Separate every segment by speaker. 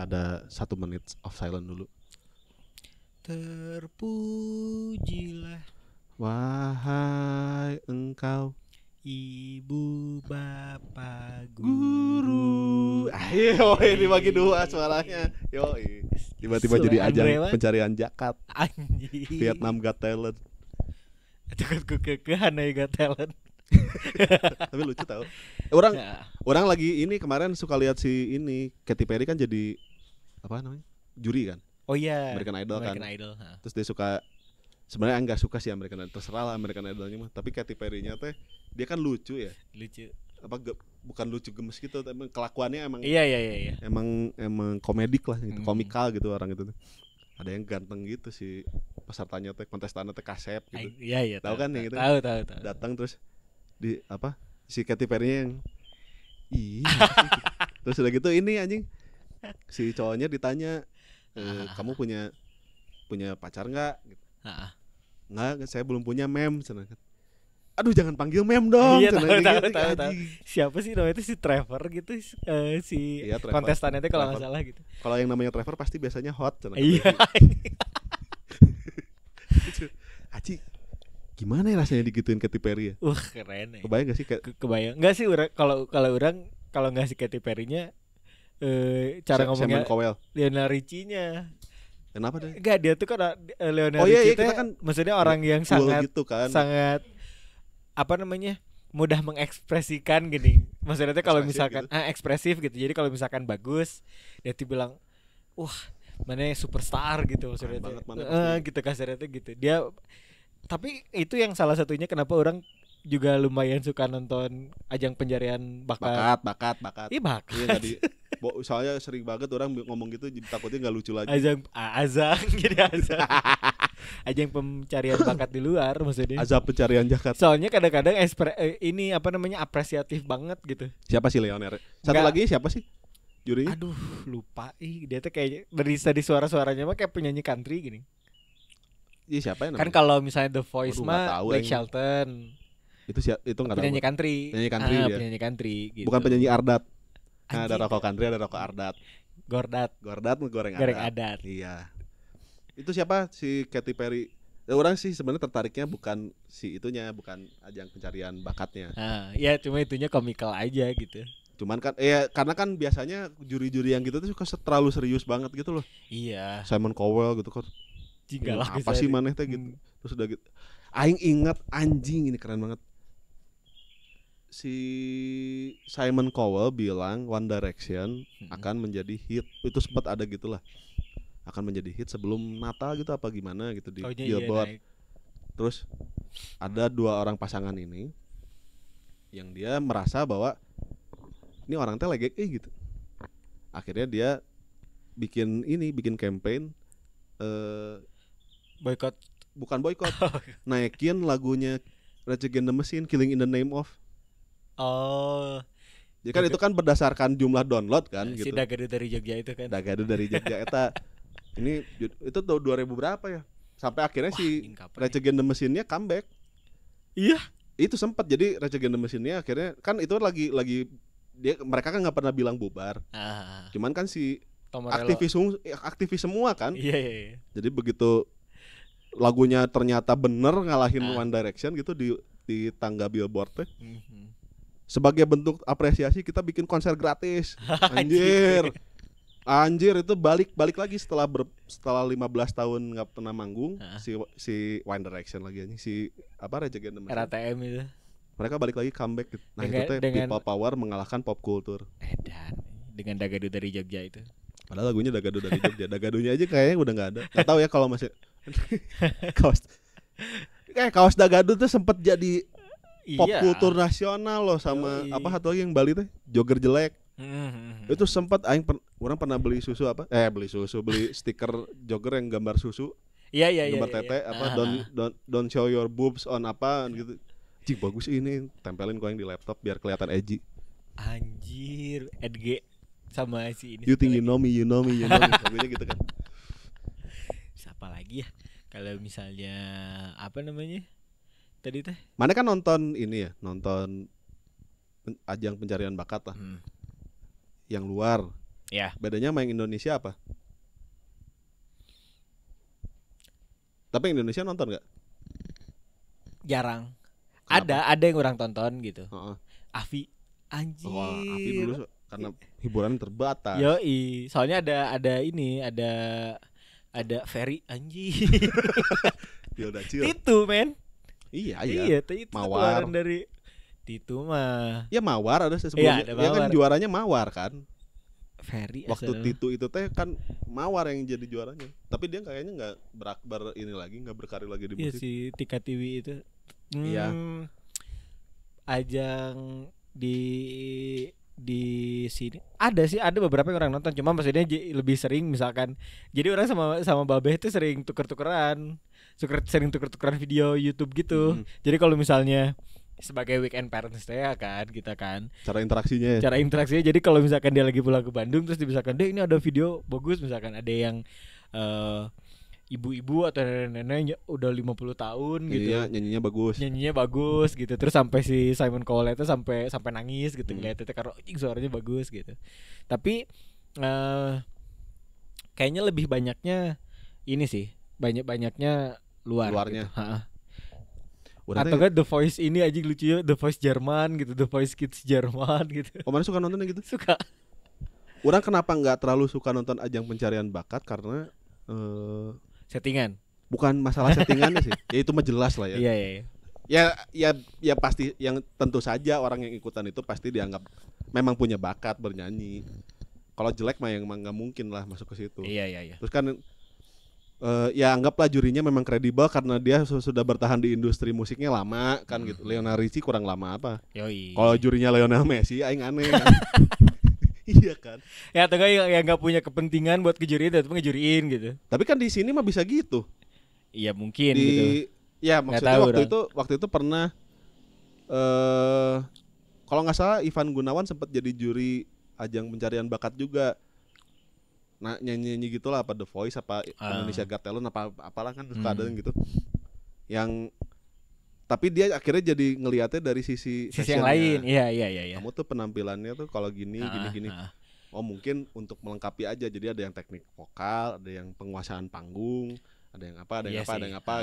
Speaker 1: ada 1 menit of silent dulu.
Speaker 2: Terpujilah
Speaker 1: Wahai engkau
Speaker 2: ibu bapak
Speaker 1: guru. Ayo ini bagi 2 suaranya. Yoi. Tiba-tiba jadi ajang pencarian jakat.
Speaker 2: Anjing.
Speaker 1: Vietnam Got Talent.
Speaker 2: Takut kekehan ya Got Talent.
Speaker 1: Tapi lucu tau. Orang lagi ini kemarin suka lihat si ini Katy Perry kan jadi apa namanya? Juri kan.
Speaker 2: Oh iya.
Speaker 1: American Idol kan.
Speaker 2: Idol.
Speaker 1: Terus dia suka, sebenarnya enggak suka sih American Idol, terserah lah American Idolnya mah. Tapi Katy Perry-nya teh dia kan lucu ya.
Speaker 2: Lucu.
Speaker 1: Bukan lucu gemes gitu, tapi kelakuannya emang
Speaker 2: Iya.
Speaker 1: emang komedik lah gitu, komikal gitu orang itu tuh. Ada yang ganteng gitu sih pesertanya teh, kontestannya teh Kasep gitu.
Speaker 2: Iya.
Speaker 1: Tahu kan yang gitu?
Speaker 2: Tahu.
Speaker 1: Datang terus di apa? Si Katy Perry yang terus udah gitu ini anjing. Si cowoknya ditanya, kamu punya pacar enggak gitu. Enggak, saya belum punya mem. Aduh jangan panggil mem dong.
Speaker 2: Iya tahu. Siapa sih namanya itu si Trevor gitu si
Speaker 1: iya,
Speaker 2: kontestannya itu kalau nggak salah gitu.
Speaker 1: Kalau yang namanya Trevor pasti biasanya hot.
Speaker 2: Iya.
Speaker 1: Aci, gimana ya rasanya digituin Katy Perry ya?
Speaker 2: Keren ya.
Speaker 1: Kebayang gak sih?
Speaker 2: Kebayang. Enggak sih kalau orang kalau nggak si Katy Perry-nya cara ngomongnya Lionel Richie-nya.
Speaker 1: Kenapa deh?
Speaker 2: Enggak, dia tuh kan Lionel Richie kita kan maksudnya orang yang sangat
Speaker 1: gitu kan.
Speaker 2: sangat apa namanya? Mudah mengekspresikan gini. Maksudnya kalau misalkan gitu. Ekspresif gitu. Jadi kalau misalkan bagus, dia tuh bilang, "Wah, mana superstar gitu maksudnya." Gitu kasarnya tuh gitu. Dia tapi itu yang salah satunya kenapa orang juga lumayan suka nonton ajang pencarian bakat. Iya bakat.
Speaker 1: Iya tadi. Soalnya sering banget orang ngomong gitu takutnya nggak lucu lagi.
Speaker 2: Azang jadi azang. Ajang pencarian bakat di luar maksudnya.
Speaker 1: Azab pencarian jakat.
Speaker 2: Soalnya kadang-kadang ini apa namanya apresiatif banget gitu.
Speaker 1: Siapa sih Lionel? Satu lagi siapa sih jurinya?
Speaker 2: Aduh lupa. Dia tuh kayak dari suara-suaranya mah kayak penyanyi country gini.
Speaker 1: Iya siapa ya namanya?
Speaker 2: Kan kalau misalnya The Voice mah Blake Shelton.
Speaker 1: Itu nggak tahu.
Speaker 2: Penyanyi country. Penyanyi country gitu.
Speaker 1: Bukan penyanyi Ardat. Nah, ada rokok country, ada rokok Ardat.
Speaker 2: Gordat
Speaker 1: goreng
Speaker 2: adat.
Speaker 1: Iya. Itu siapa si Katy Perry? Orang sih sebenarnya tertariknya bukan si itunya, bukan ajang pencarian bakatnya.
Speaker 2: Ya cuma itunya komikal aja gitu.
Speaker 1: Cuman kan karena kan biasanya juri-juri yang gitu tuh suka terlalu serius banget gitu loh.
Speaker 2: Iya.
Speaker 1: Simon Cowell gitu kan. Apa sih maneh teh gitu. Terus udah gitu. Aing ingat anjing ini keren banget. Si Simon Cowell bilang One Direction akan menjadi hit. Itu sempat ada gitulah. Akan menjadi hit sebelum Natal gitu apa gimana gitu di Billboard. Terus ada 2 orang pasangan ini yang dia merasa bahwa ini orang teh legek gitu. Akhirnya dia bikin campaign
Speaker 2: boykot.
Speaker 1: Bukan boykot. Naikin lagunya Rage Against the Machine, Killing in the Name of.
Speaker 2: Oh.
Speaker 1: Jadi kan itu kan berdasarkan jumlah download kan
Speaker 2: si
Speaker 1: gitu. Si
Speaker 2: Dagadu dari Jogja itu kan.
Speaker 1: Dagadu dari Jogja eta. Ini itu tahun 2000 berapa ya? Sampai akhirnya si Rage Against the Machine-nya comeback.
Speaker 2: Iya.
Speaker 1: Itu sempat jadi Rage Against the Machine-nya akhirnya kan itu lagi mereka kan enggak pernah bilang bubar. Cuman kan si aktivis semua kan.
Speaker 2: Iya.
Speaker 1: Jadi begitu lagunya ternyata bener ngalahin One Direction gitu di tangga Billboard teh. Sebagai bentuk apresiasi kita bikin konser gratis. Anjir itu balik lagi setelah 15 tahun nggak pernah manggung si One Direction lagi anjing si Rage Against the Machine.
Speaker 2: RATM itu.
Speaker 1: Mereka balik lagi comeback gitu. Nah itu teh people power mengalahkan pop culture.
Speaker 2: Dan dengan Dagadu dari Jogja itu.
Speaker 1: Padahal lagunya Dagadu dari Jogja. Dagadunya aja kayaknya udah nggak ada. Nggak tahu ya kalau masih kaos Dagadu tuh sempat jadi pop kultur nasional loh sama satu lagi yang Bali teh jogger jelek. Itu sempat orang pernah beli stiker jogger yang gambar susu.
Speaker 2: Iya.
Speaker 1: Gambar tete don't show your boobs on apa gitu. Cik bagus ini, tempelin kau yang di laptop biar kelihatan edgy.
Speaker 2: Anjir, Edge sama si ini.
Speaker 1: You think you know me. Lagunya gitu kan.
Speaker 2: Siapa lagi ya? Kalau misalnya apa namanya? Tadi teh.
Speaker 1: Mana kan nonton ajang pencarian bakat lah. Yang luar.
Speaker 2: Ya.
Speaker 1: Bedanya sama yang Indonesia apa? Tapi yang Indonesia nonton nggak?
Speaker 2: Jarang.
Speaker 1: Kenapa?
Speaker 2: Ada yang orang tonton gitu.
Speaker 1: Heeh.
Speaker 2: Avi anjir.
Speaker 1: Wah, Afi dulu karena hiburan terbatas.
Speaker 2: Yoi, soalnya ada Ferry anjir.
Speaker 1: Hilda Cil.
Speaker 2: Itu men.
Speaker 1: Iya.
Speaker 2: Iya, itu
Speaker 1: Mawar.
Speaker 2: keluaran dari Titu mah.
Speaker 1: Ya Mawar ada sebelumnya.
Speaker 2: Iya, ada
Speaker 1: Ya kan
Speaker 2: Mawar.
Speaker 1: juaranya Mawar kan.
Speaker 2: Ferry
Speaker 1: Waktu
Speaker 2: asal.
Speaker 1: Titu itu teh kan Mawar yang jadi juaranya. Tapi dia kayaknya nggak ini lagi, nggak berkarir lagi di
Speaker 2: Iya
Speaker 1: musik.
Speaker 2: si Tika Tiwi itu.
Speaker 1: Iya.
Speaker 2: Ajang di sini ada beberapa yang orang nonton, cuma maksudnya lebih sering misalkan jadi orang sama Babeh itu sering sering tuker-tukeran video YouTube gitu. Jadi kalau misalnya sebagai weekend parents ya kan kita kan
Speaker 1: Cara interaksinya.
Speaker 2: cara interaksinya, jadi kalau misalkan dia lagi pulang ke Bandung terus misalkan deh ini ada video bagus, misalkan ada yang ibu-ibu atau nenek-nenek udah 50 tahun gitu.
Speaker 1: Iya, nyanyinya bagus.
Speaker 2: Nyanyinya bagus gitu. Terus sampai si Simon Cowell itu sampai nangis gitu ngeliat itu karena suaranya bagus gitu. Tapi kayaknya lebih banyaknya ini sih, banyak-banyaknya
Speaker 1: Luarnya.
Speaker 2: gitu.
Speaker 1: Udah
Speaker 2: Atau kan The Voice ini aja lucu ya, The Voice Jerman gitu, The Voice Kids Jerman gitu.
Speaker 1: Kemarin suka nonton yang gitu?
Speaker 2: Suka.
Speaker 1: Orang kenapa nggak terlalu suka nonton ajang pencarian bakat karena
Speaker 2: Settingan.
Speaker 1: bukan masalah settingannya sih. Ya itu mah jelas lah ya.
Speaker 2: Iya.
Speaker 1: Ya pasti yang tentu saja orang yang ikutan itu pasti dianggap memang punya bakat bernyanyi. Kalau jelek mah yang nggak mungkin lah masuk ke situ.
Speaker 2: Iya.
Speaker 1: Terus kan ya anggaplah jurinya memang kredibel karena dia sudah bertahan di industri musiknya lama kan gitu. Lionel Richie kurang lama apa?
Speaker 2: Yoi.
Speaker 1: Kalau jurinya Lionel Messi aing aneh. Iya kan.
Speaker 2: Ya atau enggak yang enggak punya kepentingan buat ngejuriin tapi ngejuriin gitu.
Speaker 1: Tapi kan di sini mah bisa gitu.
Speaker 2: Iya mungkin
Speaker 1: Di
Speaker 2: gitu.
Speaker 1: ya maksudnya
Speaker 2: tahu
Speaker 1: waktu itu pernah kalau nggak salah Ivan Gunawan sempat jadi juri ajang pencarian bakat juga. Nah nyanyi gitulah apa The Voice apa Indonesia Got Talent apa apalah kan suka ada yang gitu. Yang tapi dia akhirnya jadi ngelihatnya dari sisi
Speaker 2: yang lain. Iya.
Speaker 1: Kamu tuh penampilannya tuh kalau gini. Oh mungkin untuk melengkapi aja. Jadi ada yang teknik vokal, ada yang penguasaan panggung, ada yang apa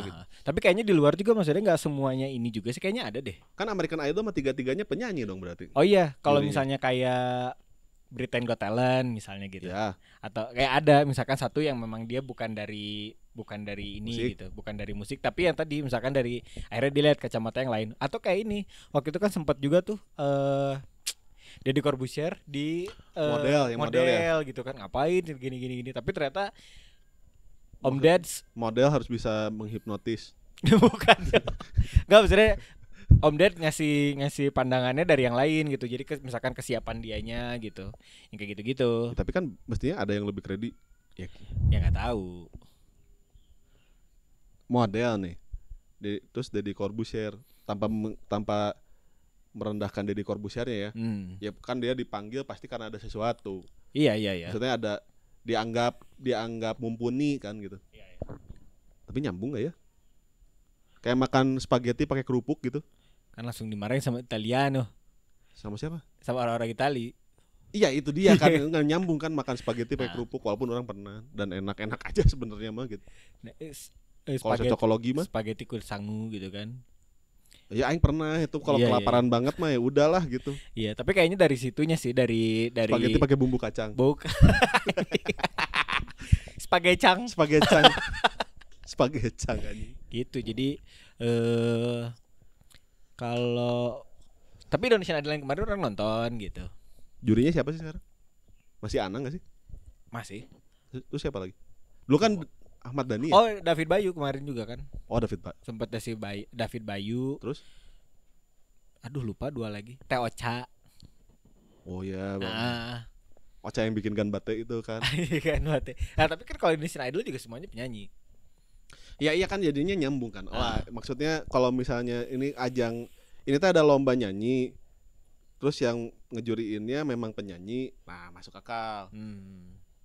Speaker 1: gitu.
Speaker 2: Tapi kayaknya di luar juga maksudnya nggak semuanya ini juga sih, kayaknya ada deh.
Speaker 1: Kan American Idol mah tiga-tiganya penyanyi dong berarti.
Speaker 2: Oh iya, kalau
Speaker 1: Jurinya.
Speaker 2: misalnya kayak Britain Got Talent misalnya gitu.
Speaker 1: Ya.
Speaker 2: Atau kayak ada misalkan satu yang memang dia bukan dari ini
Speaker 1: Musik.
Speaker 2: gitu, bukan dari musik, tapi yang tadi misalkan dari akhirnya dilihat kacamata yang lain. Atau kayak ini, waktu itu kan sempat juga tuh Deddy Corbuzier di
Speaker 1: model
Speaker 2: gitu kan, ngapain gini. Tapi ternyata Om Dads
Speaker 1: Model harus bisa menghipnotis.
Speaker 2: bukan. Enggak, maksudnya Om Ded ngasih pandangannya dari yang lain gitu. Jadi misalkan kesiapan dianya gitu. Yang kayak gitu-gitu.
Speaker 1: Ya, tapi kan mestinya ada yang lebih kredit. Ya,
Speaker 2: Ya enggak tahu.
Speaker 1: model nih. Terus Deddy Corbuzier tanpa merendahkan Deddy Corbuziernya ya. Ya kan dia dipanggil pasti karena ada sesuatu.
Speaker 2: Iya.
Speaker 1: Maksudnya ada dianggap mumpuni kan gitu.
Speaker 2: Iya.
Speaker 1: Tapi nyambung gak ya? Kayak makan spaghetti pakai kerupuk gitu.
Speaker 2: Kan langsung dimarahin sama Italiano,
Speaker 1: Sama siapa?
Speaker 2: sama orang-orang Itali.
Speaker 1: Iya itu dia kan nggak nyambung kan makan spaghetti pakai kerupuk walaupun orang pernah dan enak-enak aja sebenarnya mah gitu.
Speaker 2: Nah,
Speaker 1: Kalau cocokologi mah
Speaker 2: spaghetti kulit sangu gitu kan.
Speaker 1: ya aing pernah itu kalau
Speaker 2: Iya,
Speaker 1: kelaparan banget mah ya udahlah gitu.
Speaker 2: Iya, tapi kayaknya dari situnya sih dari
Speaker 1: Spaghetti pakai bumbu kacang.
Speaker 2: Bukan. Spagecang
Speaker 1: Spagecang. Spagecang anjing.
Speaker 2: gitu. Jadi kalau tapi Indonesian Idol yang kemarin orang nonton gitu.
Speaker 1: Jurinya siapa sih sekarang? Masih Anang gak sih?
Speaker 2: Masih.
Speaker 1: Terus siapa lagi? Dulu kan Ahmad Dhani ya?
Speaker 2: Oh, David Bayu kemarin juga kan.
Speaker 1: Oh David Pak.
Speaker 2: Sempat David Bayu.
Speaker 1: Terus?
Speaker 2: Aduh lupa dua lagi. Teh Ocha.
Speaker 1: Oh ya bang.
Speaker 2: Ah.
Speaker 1: Ocha yang bikin Ganbate itu kan.
Speaker 2: Kan mate. Nah, tapi kan kalau Indonesian Idol juga semuanya penyanyi.
Speaker 1: Ya iya kan jadinya nyambung kan. Maksudnya kalau misalnya ini tuh ada lomba nyanyi. Terus yang ngejuriinnya memang penyanyi. Nah masuk akal.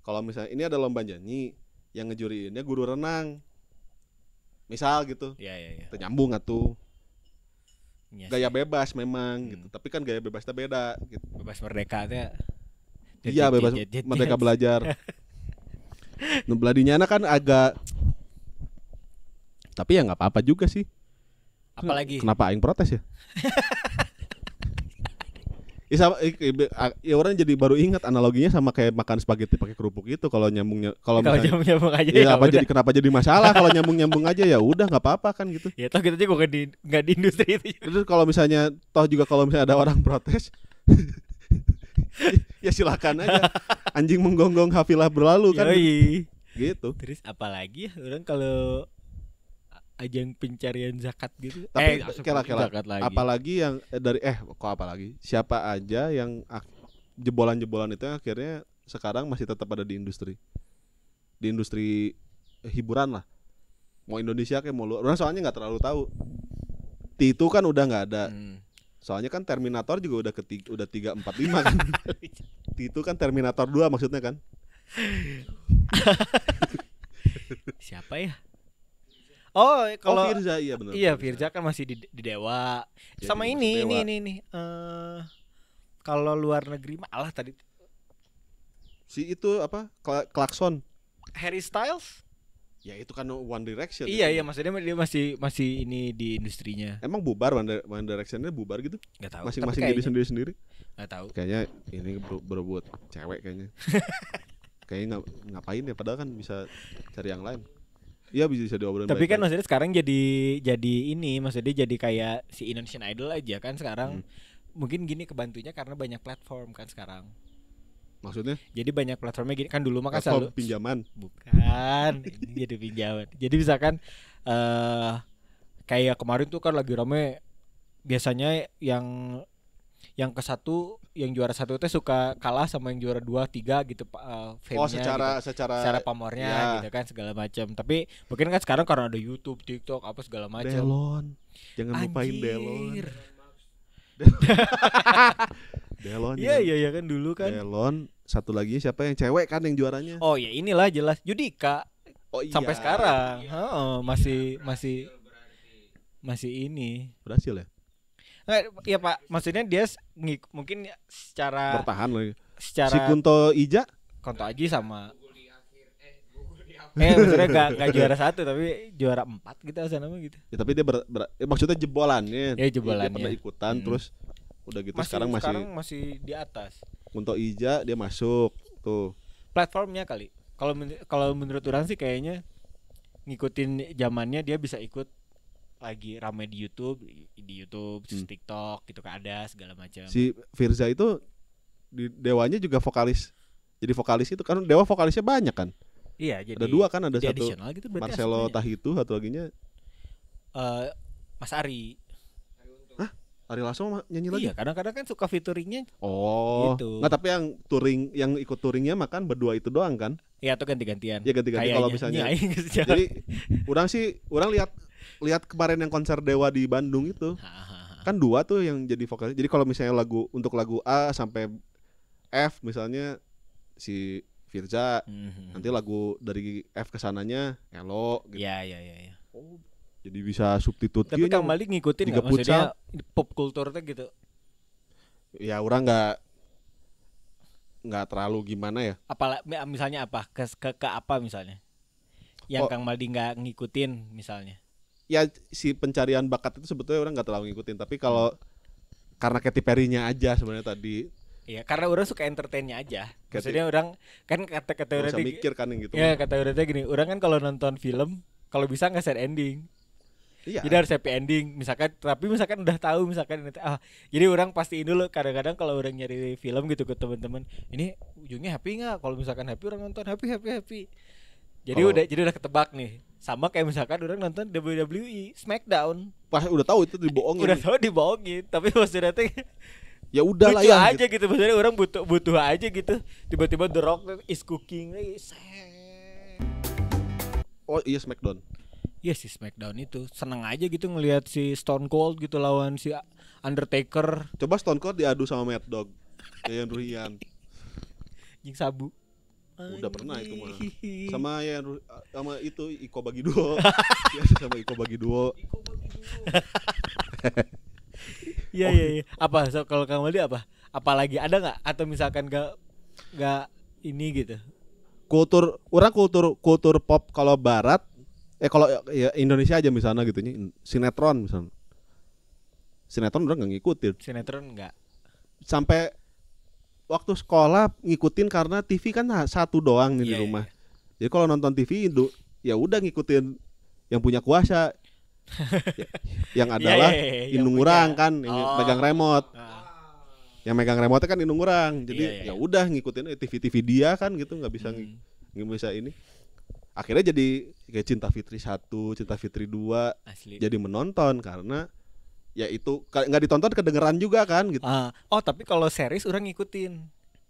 Speaker 1: Kalau misalnya ini ada lomba nyanyi, yang ngejuriinnya guru renang. Misal gitu.
Speaker 2: Iya.
Speaker 1: Itu nyambung atuh.
Speaker 2: Iya
Speaker 1: Gaya
Speaker 2: sih.
Speaker 1: bebas memang gitu. Tapi kan gaya bebasnya beda gitu.
Speaker 2: Bebas merdeka teh.
Speaker 1: Iya bebas merdeka belajar. Nu beladinya kan agak, tapi ya nggak apa-apa juga sih.
Speaker 2: Apalagi
Speaker 1: Kenapa aing protes ya? Ya orang jadi baru ingat analoginya sama kayak makan spaghetti pakai kerupuk itu. Kalau nyambungnya, kalau
Speaker 2: nyambung aja
Speaker 1: ya apa jadi kenapa jadi masalah? Kalau nyambung aja ya udah nggak apa-apa kan gitu.
Speaker 2: Ya toh kita juga nggak di industri itu.
Speaker 1: Terus kalau misalnya kalau misalnya ada orang protes, ya silakan aja. Anjing menggonggong hafilah berlalu kan.
Speaker 2: Yoi.
Speaker 1: Gitu.
Speaker 2: Terus apalagi ya orang kalau ajang pencarian zakat gitu.
Speaker 1: Tapi kela
Speaker 2: zakat lagi.
Speaker 1: apalagi yang siapa aja yang jebolan-jebolan itu akhirnya sekarang masih tetap ada di industri hiburan lah. Mau Indonesia kayak mau luar. Orang soalnya nggak terlalu tahu. Itu kan udah nggak ada. Soalnya kan Terminator juga udah 3, 4, 5 kan. Itu kan Terminator 2 maksudnya kan.
Speaker 2: Siapa ya? Oh, kalau
Speaker 1: Firza, iya benar.
Speaker 2: Iya, Firza kan masih di Dewa.
Speaker 1: Ya,
Speaker 2: Sama ini. Kalau luar negeri malah tadi
Speaker 1: si itu apa? Klakson.
Speaker 2: Harry Styles.
Speaker 1: Ya itu kan One Direction.
Speaker 2: Iya, maksudnya dia masih ini di industrinya.
Speaker 1: Emang bubar One Direction-nya bubar gitu?
Speaker 2: Enggak tahu.
Speaker 1: Masing-masing jadi sendiri-sendiri.
Speaker 2: Enggak tahu.
Speaker 1: Kayaknya ini berebut cewek kayaknya. Kayaknya ngapain ya, padahal kan bisa cari yang lain. Iya bisa diobrolin.
Speaker 2: Tapi kan maksudnya sekarang jadi ini, maksudnya jadi kayak si Indonesian Idol aja kan sekarang. Mungkin gini kebantunya karena banyak platform kan sekarang.
Speaker 1: Maksudnya?
Speaker 2: Jadi banyak platformnya gini kan, dulu mah kan
Speaker 1: platform
Speaker 2: selalu
Speaker 1: pinjaman.
Speaker 2: Bukan, ini jadi pinjaman. Jadi misalkan kayak kemarin tuh kan lagi rame, biasanya yang juara satu teh suka kalah sama yang juara 2, 3 gitu fame-nya, secara pamornya ya, gitu kan segala macam. Tapi mungkin kan sekarang karena ada YouTube, TikTok apa segala macam.
Speaker 1: Delon. Jangan lupain Delon. Delon.
Speaker 2: Iya kan dulu kan.
Speaker 1: Delon, satu lagi siapa yang cewek kan yang juaranya?
Speaker 2: Oh ya inilah jelas Judika.
Speaker 1: Oh iya.
Speaker 2: Sampai sekarang. Masih ini.
Speaker 1: Berhasil ya?
Speaker 2: Iya Pak, maksudnya dia mungkin secara
Speaker 1: bertahan lagi.
Speaker 2: Secara
Speaker 1: si Kunto Ija,
Speaker 2: Kunto Aji sama maksudnya gak juara 1 tapi juara 4 gitu asal nama gitu.
Speaker 1: Ya tapi dia maksudnya jebolannya.
Speaker 2: Ya jebolannya.
Speaker 1: Dia pernah ikutan terus udah gitu sekarang
Speaker 2: masih di atas.
Speaker 1: Kunto Ija dia masuk tuh.
Speaker 2: Platformnya kali. Kalau menurut orang sih kayaknya ngikutin zamannya, dia bisa ikut lagi ramai di YouTube, TikTok gitu kan, ada segala macam.
Speaker 1: Si Firza itu di Dewanya juga vokalis. Jadi vokalis itu kan Dewa vokalisnya banyak kan?
Speaker 2: Iya, jadi
Speaker 1: ada 2 kan, ada satu
Speaker 2: gitu
Speaker 1: Marcelo Tahitu, satu laginya
Speaker 2: Mas Ari.
Speaker 1: Hah? Ari Lasso nyanyi lagi?
Speaker 2: Iya, kadang-kadang kan suka featuringnya.
Speaker 1: Oh, gitu. Nggak, tapi yang ikut touringnya makan berdua itu doang kan?
Speaker 2: Iya, itu ganti-gantian.
Speaker 1: Iya ganti-ganti kalau misalnya. Jadi orang lihat kemarin yang konser Dewa di Bandung itu. Kan 2 tuh yang jadi vokalis. Jadi kalau misalnya untuk lagu A sampai F misalnya si Firza, nanti lagu dari F kesananya Elo gitu.
Speaker 2: Iya.
Speaker 1: Oh, jadi bisa substitut.
Speaker 2: Tapi Kang Malik ngikutin nggak, maksudnya pop culture tuh gitu?
Speaker 1: Ya orang nggak terlalu gimana ya.
Speaker 2: Misalnya apa? Ke apa misalnya? Yang Kang Malik nggak ngikutin misalnya?
Speaker 1: Ya si pencarian bakat itu sebetulnya orang nggak terlalu ngikutin. Tapi kalau karena Katy Perry-nya aja sebenarnya tadi.
Speaker 2: Iya, karena orang suka entertainnya aja. Maksudnya orang kan kata orang
Speaker 1: mikir kan gitu.
Speaker 2: Ya kata orang gini, orang kan kalau nonton film kalau bisa nggak sad ending.
Speaker 1: Iya.
Speaker 2: Jadi harus happy ending. Misalkan udah tahu misalkan jadi orang pastiin dulu. Kadang-kadang kalau orang nyari film gitu ke teman-teman, ini ujungnya happy nggak? Kalau misalkan happy, orang nonton happy. Jadi udah ketebak nih. Sama kayak misalkan orang nonton WWE SmackDown.
Speaker 1: Pas udah tahu itu dibohongin.
Speaker 2: Udah tahu dibohongin, tapi maksudnya
Speaker 1: ya udah lah
Speaker 2: ya aja gitu. Maksudnya orang butuh aja gitu. Tiba-tiba The Rock is cooking.
Speaker 1: Oh iya SmackDown.
Speaker 2: Iya si SmackDown itu seneng aja gitu ngelihat si Stone Cold gitu lawan si Undertaker.
Speaker 1: Coba Stone Cold diadu sama Mad Dog, Yayan Ruhian,
Speaker 2: Jing Sabu.
Speaker 1: Udah pernah itu mah. Sama itu Iko Bagi Duo. Sama Iko Bagi Duo.
Speaker 2: Iya. Apa kalau Kang Waldi apa? Apalagi ada nggak? Atau misalkan nggak nggak ini gitu.
Speaker 1: Kultur pop kalau barat kalau ya Indonesia aja misalnya gitu nya sinetron misalnya. Sinetron udah nggak ngikutin.
Speaker 2: Sinetron nggak.
Speaker 1: Sampai waktu sekolah ngikutin karena TV kan satu doang nih di rumah. Jadi kalau nonton TV itu ya udah ngikutin yang punya kuasa. Yang adalah indung urang kan yang megang remote. Yang megang remote kan indung urang. Jadi ya udah ngikutin TV dia kan gitu, nggak bisa ini. Akhirnya jadi kayak Cinta Fitri 1, Cinta Fitri 2 asli. Jadi menonton karena ya itu nggak ditonton kedengeran juga kan gitu.
Speaker 2: Oh tapi kalau series orang ngikutin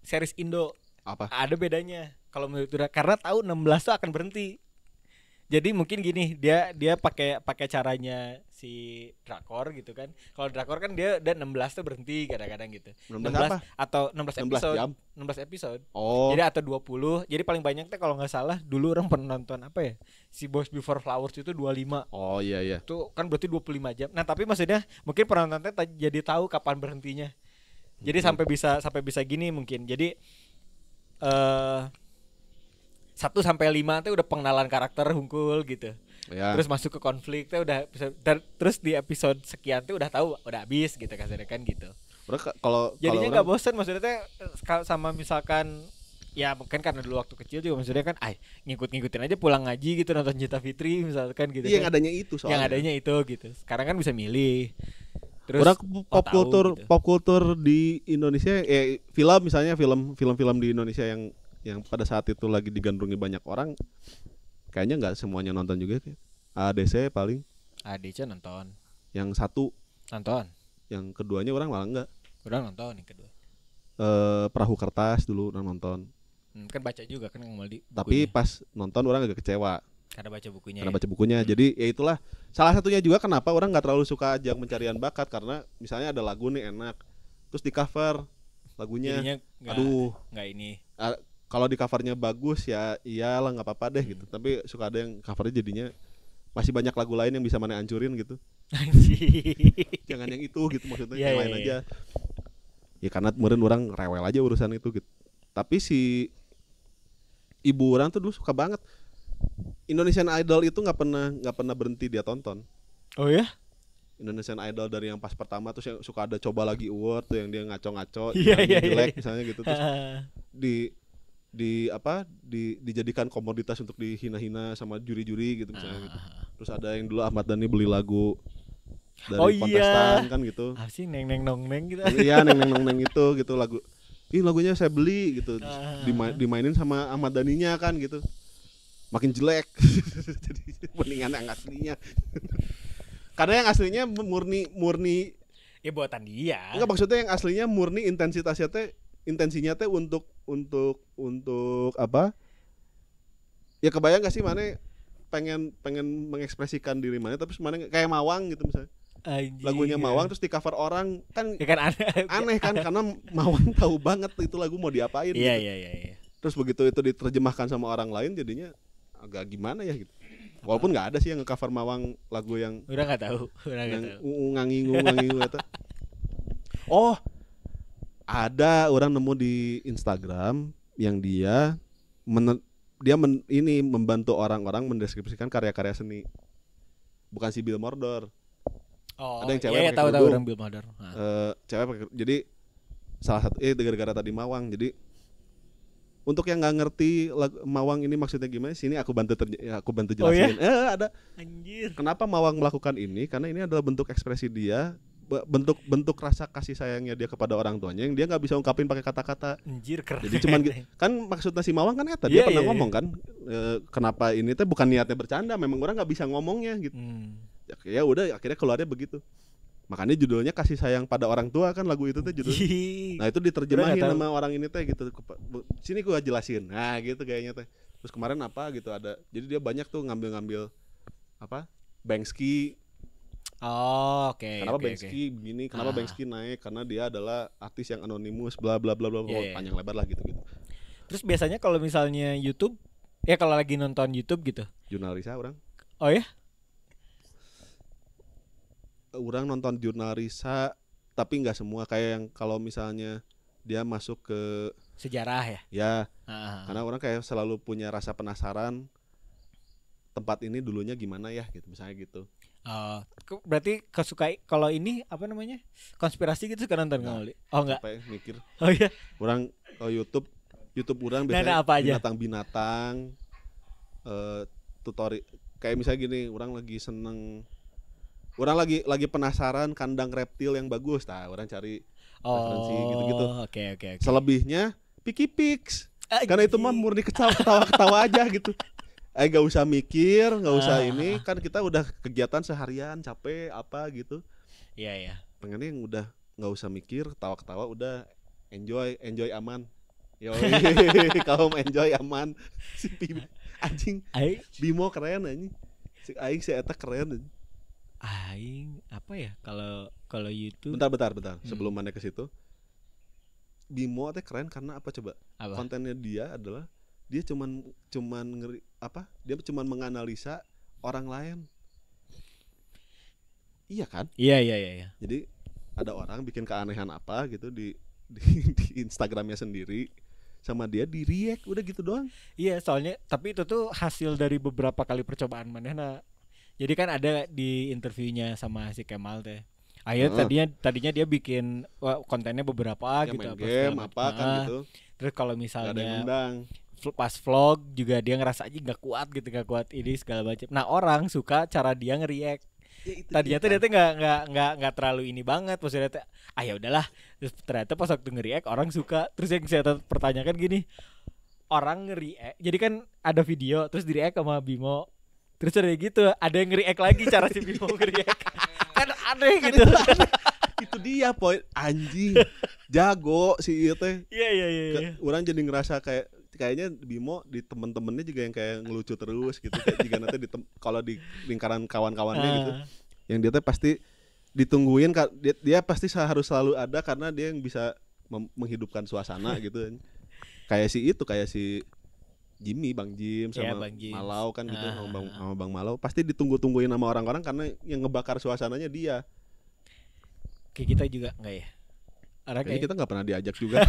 Speaker 2: series Indo.
Speaker 1: Apa?
Speaker 2: Ada bedanya kalau menurut orang karena tahu 16 tuh akan berhenti. Jadi mungkin gini dia pakai caranya si drakor gitu kan. Kalau drakor kan dia dan 16 tuh berhenti kadang-kadang gitu.
Speaker 1: 16 apa?
Speaker 2: Atau 16 episode. 16 episode.
Speaker 1: Oh.
Speaker 2: Jadi atau 20. Jadi paling banyak tuh kalau enggak salah dulu orang pernah nonton apa ya? Si Boys Before Flowers itu 25.
Speaker 1: Oh iya.
Speaker 2: Itu kan berarti 25 jam. Nah, tapi maksudnya mungkin penontonnya jadi tahu kapan berhentinya. Jadi sampai bisa gini mungkin. Jadi 1 sampai 5 tuh udah pengenalan karakter hungkul gitu. Ya. Terus masuk ke konflik tuh udah bisa terus di episode sekian tuh udah tahu udah habis gitu kasarnya kan gitu.
Speaker 1: Kalau
Speaker 2: jadinya enggak bosan maksudnya teh sama misalkan ya mungkin karena dulu waktu kecil juga maksudnya kan ngikutin aja pulang ngaji gitu nonton Cinta Fitri misalkan gitu.
Speaker 1: Iya, kan. Yang adanya itu soalnya.
Speaker 2: Yang adanya itu gitu. Sekarang kan bisa milih.
Speaker 1: Terus pop kultur di Indonesia film misalnya film di Indonesia yang pada saat itu lagi digandrungi banyak orang kayaknya nggak semuanya nonton juga kayak ADC paling.
Speaker 2: ADC nonton.
Speaker 1: Yang satu
Speaker 2: nonton.
Speaker 1: Yang keduanya orang malah enggak.
Speaker 2: Orang nonton yang kedua.
Speaker 1: Perahu Kertas dulu orang nonton.
Speaker 2: Kan baca juga kan yang di bukunya.
Speaker 1: Tapi pas nonton orang agak kecewa.
Speaker 2: Karena baca bukunya.
Speaker 1: Baca bukunya. Jadi ya itulah salah satunya juga kenapa orang nggak terlalu suka Ajang Pencarian Bakat karena misalnya ada lagu nih enak, terus di cover lagunya, nggak ini. Kalau di covernya bagus ya iyalah nggak apa-apa deh gitu. Tapi suka ada yang covernya jadinya masih banyak lagu lain yang bisa mana hancurin gitu. Jangan yang itu gitu maksudnya yang lain aja. Ya karena kemarin orang rewel aja urusan itu gitu. Tapi si ibu orang tuh dulu suka banget. Indonesian Idol itu nggak pernah berhenti dia tonton.
Speaker 2: Oh ya?
Speaker 1: Indonesian Idol dari yang pas pertama terus yang suka ada coba lagi award tuh yang dia ngaco-ngaco,
Speaker 2: jelek
Speaker 1: misalnya gitu terus dijadikan komoditas untuk dihina-hina sama juri-juri gitu misalnya gitu. Terus ada yang dulu Ahmad Dhani beli lagu dari kontestan kan gitu.
Speaker 2: Sih neng gitu.
Speaker 1: Iya neng itu gitu lagu. Ini lagunya saya beli gitu. Dimainin sama Ahmad Dhaninya kan gitu. Makin jelek. Jadi mendingan yang aslinya. Karena yang aslinya murni
Speaker 2: ya buatan dia.
Speaker 1: Enggak maksudnya yang aslinya murni intensinya teh untuk apa? Ya kebayang gak sih mana pengen mengekspresikan diri mana tapi mana kayak Mawang gitu misalnya. Lagunya Mawang terus di cover orang kan
Speaker 2: ya kan
Speaker 1: aneh kan karena Mawang tahu banget itu lagu mau diapain
Speaker 2: iya,
Speaker 1: gitu.
Speaker 2: Iya.
Speaker 1: Terus begitu itu diterjemahkan sama orang lain jadinya agak gimana ya gitu. Walaupun nggak ada sih yang nge-cover Mawang lagu yang
Speaker 2: udah nggak tahu
Speaker 1: ngangingu itu. Oh, ada orang nemu di Instagram yang dia membantu orang-orang mendeskripsikan karya-karya seni. Bukan si Bill Mordor.
Speaker 2: Oh,
Speaker 1: ada yang cewek
Speaker 2: pakai kerudung. Tahu orang Bill Mordor.
Speaker 1: Cewek pakai jadi salah satu gara-gara tadi Mawang. Jadi untuk yang nggak ngerti Mawang ini maksudnya gimana, sini aku bantu jelasin.
Speaker 2: Oh, ya?
Speaker 1: Ada.
Speaker 2: Anjir.
Speaker 1: Kenapa Mawang melakukan ini? Karena ini adalah bentuk ekspresi dia, bentuk rasa kasih sayangnya dia kepada orang tuanya yang dia nggak bisa ungkapin pakai kata-kata.
Speaker 2: Anjir, keren.
Speaker 1: Jadi cuman kan maksudnya si Mawang kan dia pernah ngomong kan, kenapa ini teh bukan niatnya bercanda, memang orang nggak bisa ngomongnya gitu. Ya udah akhirnya keluarnya begitu. Makanya judulnya Kasih Sayang Pada Orang Tua kan lagu itu teh judulnya. Nah itu diterjemahin sama orang ini teh gitu. Sini gua jelasin. Nah gitu kayaknya teh. Terus kemarin apa gitu ada. Jadi dia banyak tuh ngambil apa? Banksy.
Speaker 2: Oh oke.
Speaker 1: Kenapa Banksy begini? Kenapa Banksy naik? Karena dia adalah artis yang anonimus bla bla bla bla. Panjang lebar lah gitu.
Speaker 2: Terus biasanya kalau misalnya YouTube, ya kalau lagi nonton YouTube gitu.
Speaker 1: Jurnal Risa orang.
Speaker 2: Oh ya?
Speaker 1: Orang nonton Jurnal Risa tapi nggak semua, kayak yang kalau misalnya dia masuk ke
Speaker 2: Sejarah ya.
Speaker 1: Ya, karena orang kayak selalu punya rasa penasaran tempat ini dulunya gimana ya gitu, misalnya gitu.
Speaker 2: Berarti kesukai kalau ini apa namanya? Konspirasi gitu kan nonton Kang Wali? Oh enggak.
Speaker 1: Sampai mikir.
Speaker 2: Oh iya.
Speaker 1: Orang YouTube orang biasanya
Speaker 2: apa aja?
Speaker 1: binatang-binatang tutorial kayak misalnya gini, orang lagi penasaran kandang reptil yang bagus. Nah, orang cari referensi gitu-gitu.
Speaker 2: Oke.
Speaker 1: Selebihnya Picky Pix. Karena itu mah murni ketawa aja gitu. Gak usah mikir, gak usah ini, kan kita udah kegiatan seharian capek apa gitu.
Speaker 2: Iya.
Speaker 1: Pengennya yang udah gak usah mikir, ketawa-ketawa udah enjoy aman. Yo, kaum enjoy aman. Si anjing Bimo keren anjing. Si aing si eta keren anjing.
Speaker 2: Aing apa ya kalau YouTube.
Speaker 1: Bentar. Sebelum mana ke situ. Bimo teh keren karena apa coba? Kontennya dia adalah dia cuman ngeri apa? Dia cuman menganalisa orang lain. Iya kan?
Speaker 2: Iya.
Speaker 1: Jadi ada orang bikin keanehan apa gitu di Instagramnya sendiri, sama dia di react, udah gitu doang.
Speaker 2: Iya, soalnya tapi itu tuh hasil dari beberapa kali percobaan manehna. Jadi kan ada di interviewnya sama si Kemal teh. Akhirnya tadinya dia bikin kontennya beberapa
Speaker 1: ya,
Speaker 2: gitu
Speaker 1: main game apa kan gitu.
Speaker 2: Terus kalau misalnya pas
Speaker 1: vlog
Speaker 2: vlog juga dia ngerasa aja gak kuat ini segala macam. Nah, orang suka cara dia nge-react. Ya, tadinya tuh dia tuh nggak terlalu ini banget, maksudnya tuh ya udahlah. Terus ternyata pas waktu nge-react orang suka. Terus yang saya pertanyakan gini, orang nge-react, jadi kan ada video terus di-react sama Bimo, terus ada gitu, ada yang nge-react lagi cara si Bimo nge-react. Kan aneh gitu.
Speaker 1: Itu dia poin anjing jago si itu teh.
Speaker 2: Iya.
Speaker 1: Orang jadi ngerasa kayaknya Bimo di temen-temennya juga yang kayak ngelucu terus gitu, kayak jika nanti kalau di lingkaran kawan-kawannya gitu, yang dia tuh pasti ditungguin, dia pasti harus selalu ada karena dia yang bisa menghidupkan suasana gitu. Kayak si Jimmy, Bang Jim sama Bang Malau kan gitu, sama Bang Malau pasti ditungguin sama orang-orang karena yang ngebakar suasananya dia.
Speaker 2: Kayak kita juga enggak ya?
Speaker 1: Kayaknya kita nggak pernah diajak juga.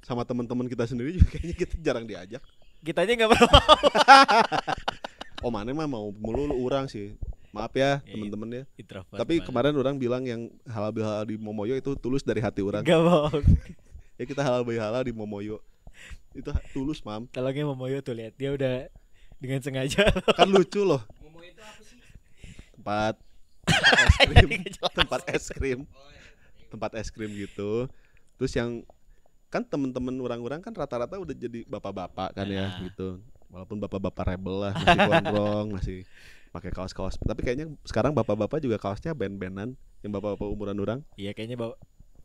Speaker 1: Sama teman-teman kita sendiri juga kayaknya kita jarang diajak.
Speaker 2: Kita aja nggak pernah mau.
Speaker 1: Oh, mana mah mau mulu orang sih. Maaf ya teman-teman ya. Tapi kemarin orang bilang yang halal bihalal di Momoyo itu tulus dari hati orang.
Speaker 2: Gak bohong.
Speaker 1: Ya kita halal bihalal di Momoyo. Itu tulus, Mam.
Speaker 2: Talangnya Momoyo tuh, lihat dia udah dengan sengaja.
Speaker 1: Kan lucu loh.
Speaker 3: Momoyo itu apa sih?
Speaker 1: Tempat es krim. Tempat es krim gitu. Terus yang kan temen-temen orang-orang kan rata-rata udah jadi bapak-bapak kan ya gitu. Walaupun bapak-bapak rebel lah, masih gondrong, masih pakai kaos-kaos. Tapi kayaknya sekarang bapak-bapak juga kaosnya band-bandan, yang bapak-bapak umuran orang.
Speaker 2: Iya, kayaknya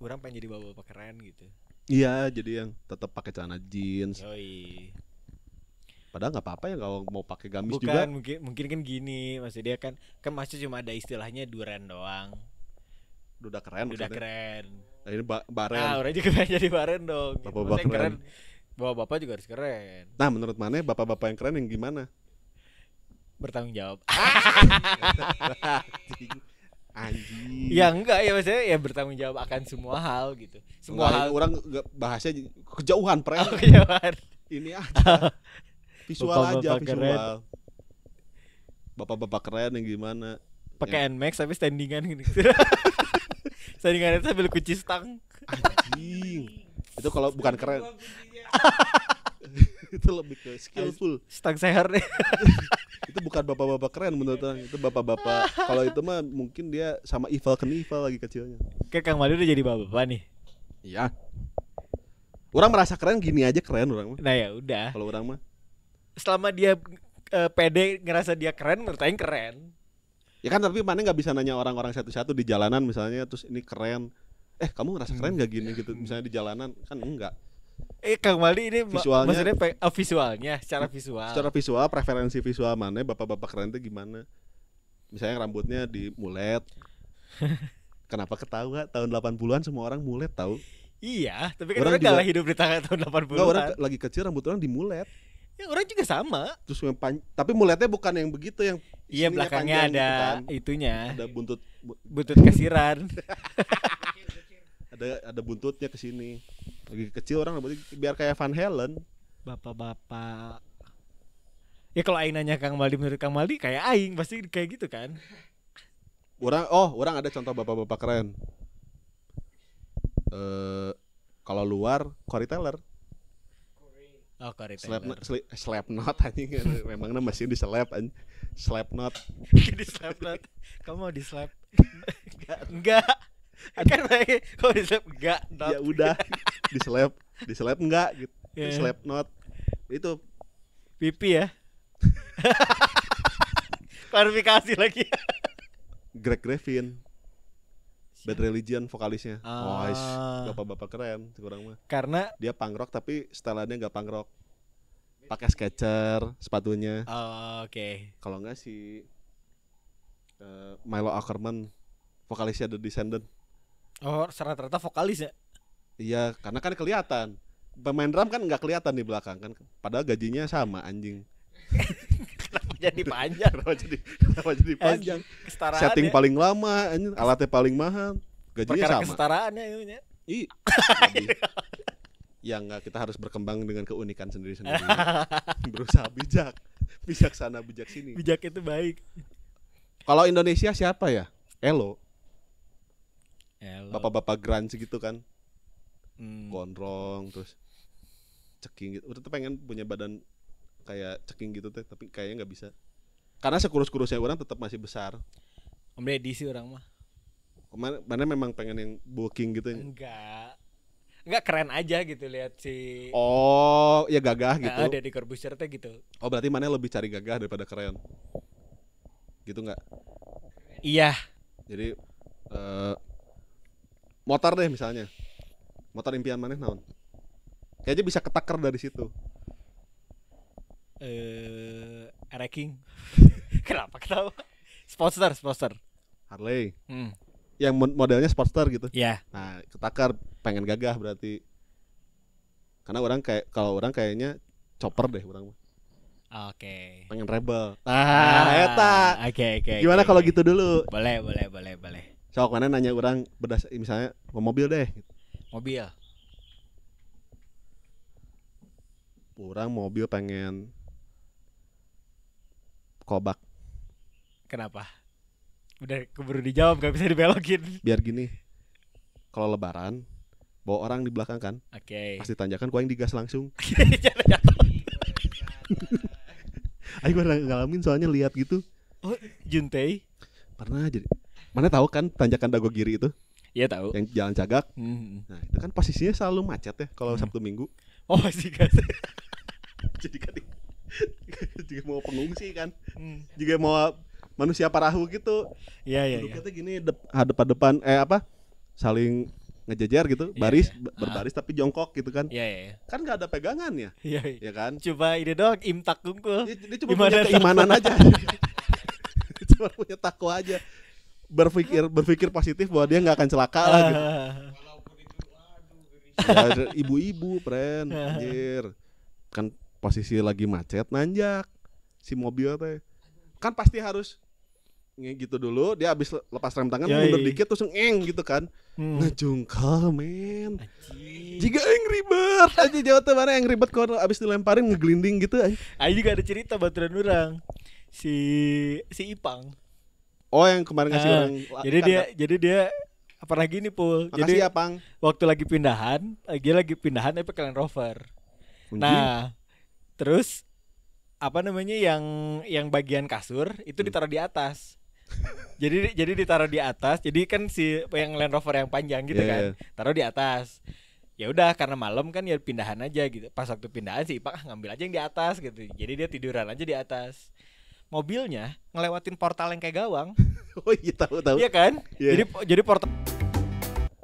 Speaker 2: orang pengen jadi bapak-bapak keren gitu.
Speaker 1: Iya, jadi yang tetap pakai celana jeans.
Speaker 2: Yoi.
Speaker 1: Padahal nggak apa-apa ya kalau mau pakai gamis
Speaker 2: bukan,
Speaker 1: juga.
Speaker 2: Mungkin kan gini, maksud dia kan masih cuma ada istilahnya duren doang.
Speaker 1: Udah keren. Nah, ini baren.
Speaker 2: Orang juga pengen jadi baren dong.
Speaker 1: Bapak-bapak keren.
Speaker 2: Bapak-bapak juga harus keren.
Speaker 1: Nah, menurut mana bapak-bapak yang keren yang gimana?
Speaker 2: Bertanggung jawab.
Speaker 1: Anjing.
Speaker 2: Ya enggak ya, maksudnya ya bertanggung jawab akan semua hal gitu. Semua hal.
Speaker 1: Orang bahasnya kejauhan, Pren.
Speaker 2: Kejauhan.
Speaker 1: Ini aja. Visual
Speaker 2: Bapak-bapak
Speaker 1: aja, visual.
Speaker 2: keren.
Speaker 1: Bapak-bapak keren yang gimana?
Speaker 2: Pakai NMAX tapi standingan gini. Standingan itu sambil kunci stang.
Speaker 1: Anjing. Itu kalau bukan keren. Itu lebih ke skillful.
Speaker 2: Stang seher deh.
Speaker 1: Itu bukan bapak-bapak keren menurut orang. Itu bapak-bapak. Kalau itu mah mungkin dia sama Evil lagi kecilnya.
Speaker 2: Kayak Kang Mali udah jadi bapak-bapak nih.
Speaker 1: Iya. Orang merasa keren gini aja keren orang mah.
Speaker 2: Nah ya udah.
Speaker 1: Kalau orang mah.
Speaker 2: Selama dia pede ngerasa dia keren, menurut Aing keren.
Speaker 1: Ya kan, tapi mana nggak bisa nanya orang-orang satu-satu di jalanan misalnya, terus ini keren. Kamu ngerasa keren gak gini gitu? Misalnya di jalanan kan enggak.
Speaker 2: Kang Mali ini
Speaker 1: visualnya,
Speaker 2: maksudnya visualnya, secara visual.
Speaker 1: Secara visual, preferensi visual mana bapak-bapak keren itu gimana? Misalnya rambutnya dimulet. Kenapa ketawa? Tahun 80-an semua orang mulet tahu.
Speaker 2: Iya, tapi kan orang gak hidup di tahun 80-an.
Speaker 1: Enggak, orang lagi kecil rambut orang dimulet.
Speaker 2: Ya, orang juga sama.
Speaker 1: Terus tapi muletnya bukan yang begitu, yang
Speaker 2: iya, belakangnya ada
Speaker 1: gitu kan.
Speaker 2: itunya.
Speaker 1: Ada buntut
Speaker 2: kasiran.
Speaker 1: Ada ada buntutnya ke sini. Lagi kecil orang berarti biar kayak Van Halen.
Speaker 2: Bapak-bapak. Ya kalau aing nanya Kang Maldi, menurut Kang Maldi kayak aing pasti kayak gitu kan.
Speaker 1: Orang ada contoh bapak-bapak keren. Kalau luar Corey Taylor.
Speaker 2: Oh, Corey Taylor.
Speaker 1: Slapknot anjing. Memangnya masih di anjing. Slapknot.
Speaker 2: Di Slapknot. Kamu mau di slap? Enggak. Kan baik. Kalau di slap enggak.
Speaker 1: Ya udah. Di slap enggak gitu.
Speaker 2: Yeah.
Speaker 1: Slapknot. Itu
Speaker 2: pipi ya. Klarifikasi lagi.
Speaker 1: Greg Graffin. Bad Religion vokalisnya. Bapak-bapak keren kurang mah.
Speaker 2: Karena
Speaker 1: dia punk rock tapi setelannya enggak punk rock. Pakai Skechers sepatunya.
Speaker 2: Oke.
Speaker 1: Kalau enggak si Milo Ackerman vokalisnya The Descendants.
Speaker 2: Oh, rata-rata vokalis ya?
Speaker 1: Iya, karena kan kelihatan. Pemain drum kan enggak kelihatan di belakang kan. Padahal gajinya sama anjing.
Speaker 2: Kenapa jadi panjang?
Speaker 1: Kenapa jadi panjang? Setting ya? Paling lama, alatnya paling mahal, gajinya
Speaker 2: perkara
Speaker 1: sama.
Speaker 2: Kesetaraannya ya.
Speaker 1: Ya enggak, kita harus berkembang dengan keunikan sendiri-sendiri. Berusaha bijaksana, bijak sini.
Speaker 2: Bijak itu baik.
Speaker 1: Kalau Indonesia siapa ya? Elo. Bapak-bapak grunge gitu kan. Gondrong terus ceking gitu. Udah tuh pengen punya badan kayak ceking gitu teh, tapi kayaknya nggak bisa. Karena sekurus-kurusnya orang tetap masih besar.
Speaker 2: Om Deddy sih orang mah.
Speaker 1: Mana memang pengen yang bulking gitu.
Speaker 2: Enggak keren aja gitu lihat si.
Speaker 1: Oh, ya gagah gitu.
Speaker 2: Deddy Corbuzier teh gitu.
Speaker 1: Oh, berarti mana lebih cari gagah daripada keren. Gitu nggak?
Speaker 2: Iya.
Speaker 1: Jadi motor deh misalnya. Motor impian mana naon? Kayaknya bisa ketakar dari situ.
Speaker 2: King. Kenapa ketawa? Sportster.
Speaker 1: Harley. Yang modelnya Sportster gitu.
Speaker 2: Iya.
Speaker 1: Nah, ketakar pengen gagah berarti. Karena kalau orang kayaknya chopper deh orang.
Speaker 2: Oke.
Speaker 1: Pengen rebel. Eta.
Speaker 2: Oke.
Speaker 1: Gimana kalau gitu dulu?
Speaker 2: Boleh.
Speaker 1: Sok mana nanya orang misalnya mau mobil deh.
Speaker 2: Mobil.
Speaker 1: Orang mobil pengen Kobak.
Speaker 2: Kenapa? Udah keburu dijawab, gak bisa dibelokin.
Speaker 1: Biar gini, kalau lebaran bawa orang di belakang kan,
Speaker 2: Oke.
Speaker 1: Pasti tanjakan, kau yang digas langsung.
Speaker 2: Jatuh.
Speaker 1: Ayo gue ngalamin soalnya lihat gitu.
Speaker 2: Oh, Juntei.
Speaker 1: Pernah jadi. Mana tahu kan tanjakan Dagogiri itu?
Speaker 2: Iya tahu.
Speaker 1: Yang jalan Cagak. Nah itu kan posisinya selalu macet ya kalau Sabtu Minggu.
Speaker 2: Oh sih guys.
Speaker 1: Jadi kan juga mau pengungsi kan, juga mau manusia parahu gitu.
Speaker 2: Iya.
Speaker 1: Duduknya tuh gini depan saling ngejejer gitu, berbaris tapi jongkok gitu kan.
Speaker 2: Iya.
Speaker 1: Kan nggak ada pegangan ya.
Speaker 2: Iya
Speaker 1: kan.
Speaker 2: Coba ini doang imtak kungkul.
Speaker 1: Dia cuma punya keimanan aja. Cuma punya takwa aja. Berpikir positif bahwa dia nggak akan celaka lah gitu. Ya, ibu-ibu anjir. Kan posisi lagi macet nanjak si mobil teh. Kan pasti harus gitu dulu, dia habis lepas rem tangan mundur dikit terus gitu kan. Ngejungkal men. Jika yang ribet aja jauh tuh mana yang ribet kalau abis dilemparin ngeglinding gitu aja.
Speaker 2: Ayo juga ada cerita baturan orang. Si Ipang.
Speaker 1: Oh yang kemarin ngasih orang.
Speaker 2: Jadi dia pernah gini Pul.
Speaker 1: Makasih
Speaker 2: jadi
Speaker 1: ya Pang.
Speaker 2: Waktu lagi pindahan tapi ke Land Rover. Nah, terus yang bagian kasur itu ditaruh di atas. jadi ditaruh di atas. Jadi kan si yang Land Rover yang panjang gitu kan, taruh di atas. Ya udah karena malam kan ya pindahan aja gitu. Pas waktu pindahan si Ipang ngambil aja yang di atas gitu. Jadi dia tiduran aja di atas. Mobilnya ngelewatin portal yang kayak gawang.
Speaker 1: Oh iya tahu.
Speaker 2: Iya kan? Yeah. Jadi portal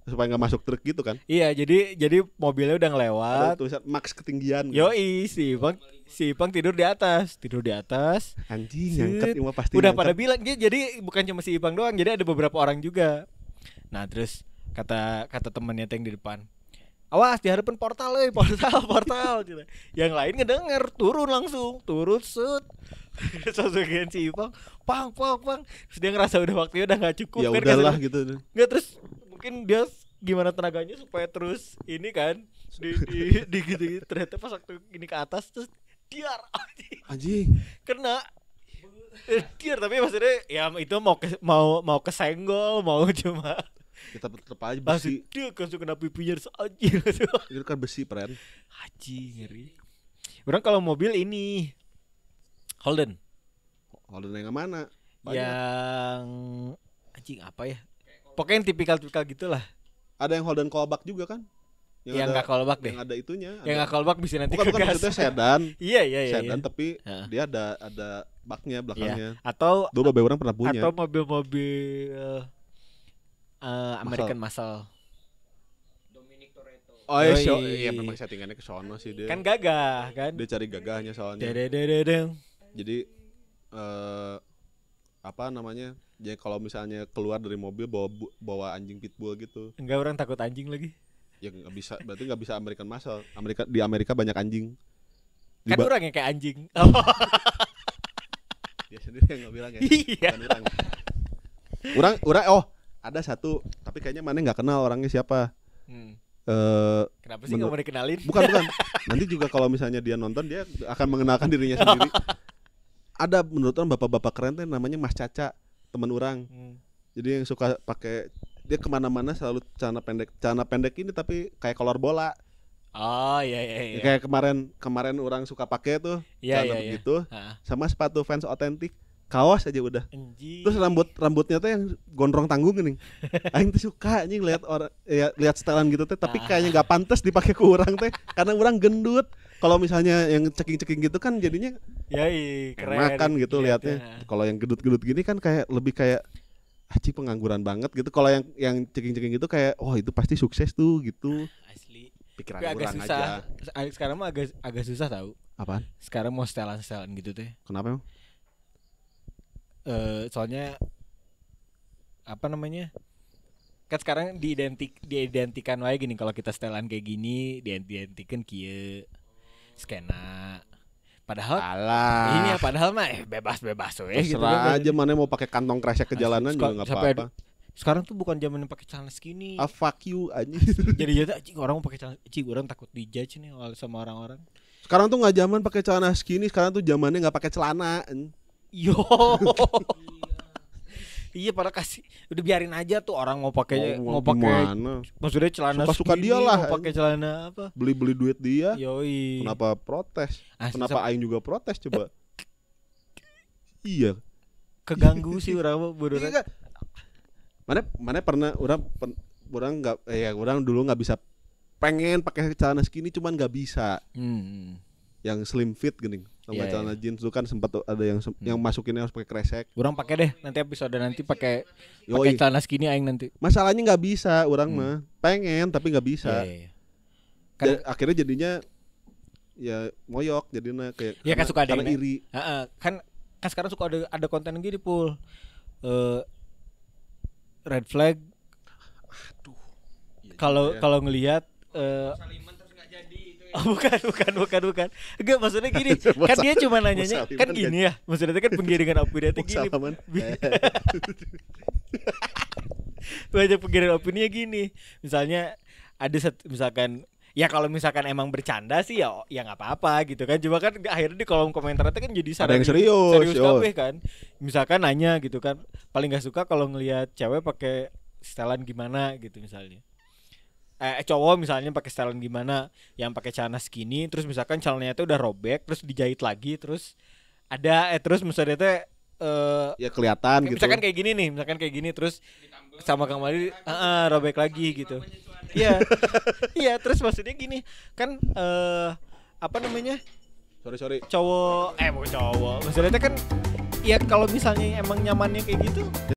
Speaker 1: supaya nggak masuk truk gitu kan?
Speaker 2: Iya, jadi mobilnya udah ngelewat.
Speaker 1: Ada tulisan max ketinggian.
Speaker 2: Yoi, si Ipang tidur di atas.
Speaker 1: Anjing, ngangkat imah pasti.
Speaker 2: Udah pada bilang, jadi bukan cuma si Ipang doang, jadi ada beberapa orang juga. Nah, terus kata temennya yang di depan, awas di hadapan portal gitu. Yang lain ngedenger, turun set. Sosoknya si Ipang, pang. Terus dia ngerasa udah waktunya udah nggak cukup.
Speaker 1: Ya
Speaker 2: kan,
Speaker 1: udahlah gitu.
Speaker 2: Nggak, terus mungkin dia gimana tenaganya supaya terus ini kan di gitu, ternyata pas waktu ini ke atas terus diar
Speaker 1: Anjing.
Speaker 2: kena diar, tapi maksudnya ya itu mau kesenggol mau cuma
Speaker 1: Kita tetep aja
Speaker 2: langsung
Speaker 1: besi.
Speaker 2: dia langsung kena pipinya anjing.
Speaker 1: Itu kan besi, friend.
Speaker 2: Haji ngeri. Orang kalau mobil ini Holden.
Speaker 1: Holden yang mana? Banyak.
Speaker 2: Yang anjing apa ya? Pokoknya yang tipikal gitulah.
Speaker 1: Ada yang Holden callback juga kan?
Speaker 2: Yang nggak callback deh.
Speaker 1: Yang ada itunya.
Speaker 2: Yang nggak callback bisa nanti
Speaker 1: bukan maksudnya sedan.
Speaker 2: Iya.
Speaker 1: Sedan tapi dia ada baknya belakangnya.
Speaker 2: Iya. Atau
Speaker 1: dulu beberapa orang pernah punya.
Speaker 2: Atau mobil-mobil American Muscle.
Speaker 1: Oh iya memang settingannya ke sono sih dia.
Speaker 2: Kan gagah kan?
Speaker 1: Dia cari gagahnya soalnya. Jadi apa namanya? Jadi kalau misalnya keluar dari mobil bawa anjing pitbull gitu.
Speaker 2: Enggak, orang takut anjing lagi.
Speaker 1: Ya nggak bisa, berarti nggak bisa American Muscle. Di Amerika banyak anjing.
Speaker 2: Kan orang yang kayak anjing.
Speaker 1: Dia sendiri yang nggak bilang ya.
Speaker 2: Iya.
Speaker 1: Orang ada satu, tapi kayaknya mana nggak kenal orangnya siapa.
Speaker 2: Kenapa sih nggak mau dikenalin?
Speaker 1: Bukan. Nanti juga kalau misalnya dia nonton, dia akan mengenalkan dirinya sendiri. Ada menurut orang bapak-bapak keren tuh namanya Mas Caca, teman orang. Jadi yang suka pakai, dia kemana-mana selalu celana pendek ini tapi kayak kolor bola.
Speaker 2: Oh iya.
Speaker 1: Kayak kemarin orang suka pakai tuh celana begitu, sama sepatu Vans otentik. Kaos aja udah.
Speaker 2: Anjing.
Speaker 1: Terus rambutnya tuh yang gondrong tanggung gini. Aing tuh suka anjing lihat orang ya, lihat setelan gitu teh, tapi kayaknya enggak pantas dipakai ke urang teh karena urang gendut. Kalau misalnya yang ceking-ceking gitu kan jadinya keren kan gitu lihatnya. Kalau yang gendut-gendut gini kan kayak lebih kayak pengangguran banget gitu. Kalau yang ceking-ceking gitu kayak itu pasti sukses tuh gitu.
Speaker 2: Asli.
Speaker 1: Pikiran
Speaker 2: agak
Speaker 1: orang
Speaker 2: susah.
Speaker 1: aja.
Speaker 2: Sekarang mah agak susah tahu.
Speaker 1: Apaan?
Speaker 2: Sekarang mau setelan gitu teh.
Speaker 1: Kenapa emang?
Speaker 2: Soalnya apa namanya, kan sekarang diidentikan wae gini, kalau kita setelan kayak gini diidentikan kieu skena, padahal ini ya padahal mah bebas we gitu
Speaker 1: kan aja, mana mau pakai kantong kresek ke jalanan juga nggak apa-apa.
Speaker 2: Sekarang tuh bukan zaman yang pakai celana skinny.
Speaker 1: Fuck you anjing.
Speaker 2: Jadi orang mau pakai celana, orang takut dijudge nih sama orang-orang.
Speaker 1: Sekarang tuh nggak zaman pakai celana skinny, sekarang tuh zamannya nggak pakai celana.
Speaker 2: Yo. Iya, pada kasih udah biarin aja tuh orang mau pakai maksudnya celana
Speaker 1: suka dia lah,
Speaker 2: mau pakai celana apa,
Speaker 1: beli duit dia.
Speaker 2: Yoi.
Speaker 1: Kenapa protes? Kenapa aing juga protes coba? Iya,
Speaker 2: keganggu sih orang beneran.
Speaker 1: Mana pernah orang nggak orang dulu nggak bisa, pengen pakai celana skinny cuman nggak bisa. Yang slim fit gini sama celana jeans tuh kan sempat ada yang masukinnya harus pakai kresek.
Speaker 2: Orang pakai deh nanti episode nanti pakai celana skinny aing nanti.
Speaker 1: Masalahnya nggak bisa orang mah. Pengen tapi nggak bisa. Kan akhirnya jadinya ya moyok jadinya kayak
Speaker 2: kan suka ada
Speaker 1: karena iri.
Speaker 2: Kan sekarang suka ada konten gini Pul. Red flag.
Speaker 1: Aduh.
Speaker 2: Kalau ngelihat bukan. Enggak, maksudnya gini, kan dia cuma nanyanya kan gini ya. Maksudnya kan penggiringan opini itu gini. Banyak penggiringan opininya gini. Misalnya ada misalkan ya kalau misalkan emang bercanda sih ya enggak apa-apa gitu kan. Cuma kan akhirnya di kolom komentar itu kan jadi
Speaker 1: ada yang serius
Speaker 2: kabeh kan. Misalkan nanya gitu kan, paling enggak suka kalau ngelihat cewek pakai setelan gimana gitu misalnya. Cowok misalnya pakai setelan gimana, yang pakai celana skinny terus misalkan celananya itu udah robek terus dijahit lagi terus ada terus misalnya itu
Speaker 1: ya kelihatan gitu.
Speaker 2: Misalkan kayak gini terus sama Kang Mali robek lagi gitu. Iya. Iya, terus maksudnya gini kan apa namanya?
Speaker 1: Sorry.
Speaker 2: Bukan cowok. Maksudnya kan ya kalau misalnya emang nyamannya kayak gitu